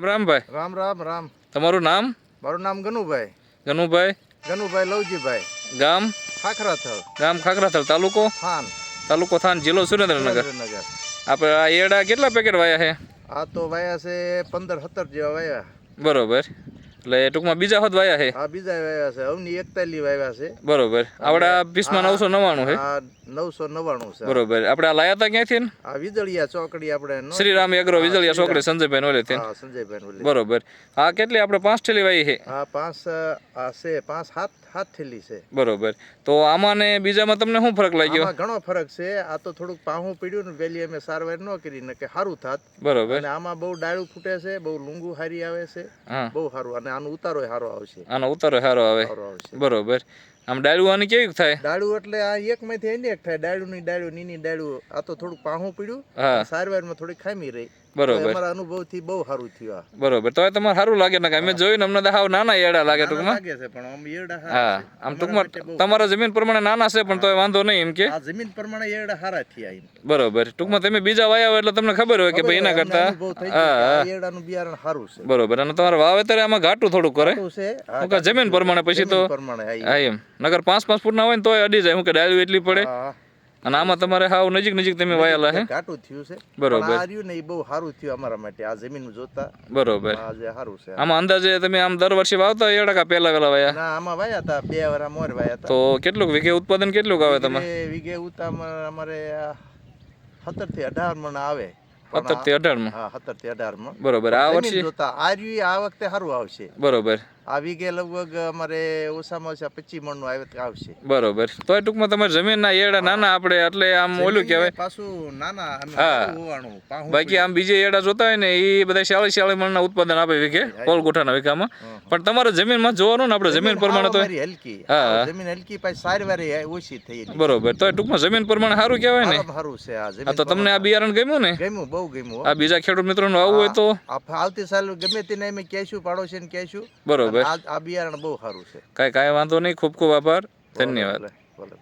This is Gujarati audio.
રામ રામ ભાઈ. રામ રામ રામ. તમારું નામ? મારું નામ ગનુભાઈ. ગનુભાઈ. ગનુભાઈ લવજીભાઈ. ગામ? ખાખરાથળ. ગામ ખાખરાથળ. તાલુકો? થાન. તાલુકો થાન, જિલ્લો સુરેન્દ્રનગર. સુરેન્દ્રનગર. આપણે આ એડા કેટલા પેકેટ વાયા છે? આ તો વાયા છે 15-17 જેવા વાયા. બરોબર. એટલે ટૂંકમાં બીજા હોત વાયા છે? આ બીજા વાયા છે. અવની 41 વાયા છે. બરોબર. આપણે આ પીસમાં 999 છે. આ 999 છે. બરોબર. આપણે આ લાયા હતા ક્યાંથી ને? આ વિજળિયા ચોકડી આપણે શ્રીરામ એગ્રો વિજળિયા ચોકડી સંજયભાઈ ઓલેથી. હા, સંજયભાઈ ઓલે. બરોબર. આ કેટલી આપણે 5 થેલી વાઈ છે? આ 5 આ છે 5-7 થેલી છે. બરોબર. તો આમાં ને બીજામાં તમને શું ફરક લાગ્યો? આમાં ઘણો ફરક છે. આ તો થોડુંક પાહું પડ્યું ને વેલી અમે સારવાર ન કરી ને કે સારું થાત. બરોબર. અને આમાં બહુ ડાળું ફૂટે છે, બહુ લૂંગું હારી આવે છે. હા. બહુ સારું. અને આનો ઉતારો સારો આવશે. આનો ઉતારો સારો આવે. સારો આવશે. બરોબર. આમ ડાળું આની કેવી થાય? ડાળું એટલે આ એકમાંથી એની એક થાય. ડાળુંની ડાળું નીની ડાળું. આ તો થોડુંક પાહું પડ્યું. હા. સારવારમાં થોડી ખામી રહી. બરોબર. અમારા અનુભવથી બહુ સારું થયું આ. બરોબર. તો તમારે સારું લાગે ને કે અમે જોઈને અમને હાવ નાના એડા લાગે નાના ટૂંકમાં. લાગે છે પણ આમ એરડા હા. સારા છે. આમ ટૂંકમાં તમારા જમીન પ્રમાણે નાના છે પણ તોય વાંધો નહીં એમ કે. આ જમીન પ્રમાણે એરડા સારા થયા એમ. બરોબર. ટૂંકમાં તમે બીજા વાયા હોય એટલે તમને ખબર હોય કે ભાઈ એના કરતા અનુભવ થઈ ગયો કે આ એરડાનું બિયારણ સારું છે. બરોબર. અને તમારે વાવેતર આમાં ઘાટું થોડું કરે. સારું છે. હું કે જમીન પ્રમાણે પછી તો જમીન પ્રમાણે હા એમ. નગર 5-5 ફૂટના હોય ને તોય અડી જાય. હું કે ડાળું એટલી પડે. હા. અને આમાં તમારે હાવ નજીક તમે વાયેલા હે. ઘાટું થયું છે. બરોબર. પણ આ રહ્યું ને એ બહુ સારું થયું અમારા માટે. આ જમીન જોતા બરોબર. આ જે સારું છે. આમાં અંદાજે તમે આમ દર વર્ષે વાવતા હોય એડા કા પહેલા વેલા વાયા? ના, આમાં વાયા હતા 2 વાર મોર વાયા હતા. તો કેટલું વીઘે ઉત્પાદન કેટલું આવે તમારે? વીઘે અમારે 17 થી 18 મણ આવે. 17 થી 18 માં. હા, 17 થી 18 મણ. બરોબર. આ જમીન વર્ષે જોતા આ રહ્યું આ વખતે સારું આવશે. બરોબર. આ વીઘે લગભગ અમારે ઓછામાં ઓછા 25 મણ નું આવશે. બરોબર. તો ટૂંકમાં તમારે જમીનના એડા નાના આપણે એટલે આમ ઓલું કહેવાય. પાછું નાના અને હા. સારું હોવાનું. પાહું બાકી આમ બીજે એડા જોતા હોય ને એ બધા 40 મણના ઉત્પાદન આપે વીઘે કોલગોઠાના વીઘામાં. પણ તમારે જમીનમાં જોવાનું ને આપણે જમીન પ્રમાણે તો અમારી હલકી. હા. જમીન હલકી પાછી સારવારે ઓછી થઈ. બરોબર. તો ટૂંકમાં જમીન પ્રમાણે સારું કહેવાય ને. સારું છે આ હા. જમીન. તો તમને આ બિયારણ ગમ્યું ને? ગમ્યું, બહુ ગમ્યું. આ બીજા ખેડૂત મિત્રોને આવવું હોય તો આવતી સાલ ગમે તેને અમે કહેશું, પાડોશીને કહેશું. બરોબર. આ બિયારણ બહુ સારું છે. કાંઈ વાંધો નહીં. ખૂબ ખૂબ આભાર. ધન્યવાદ.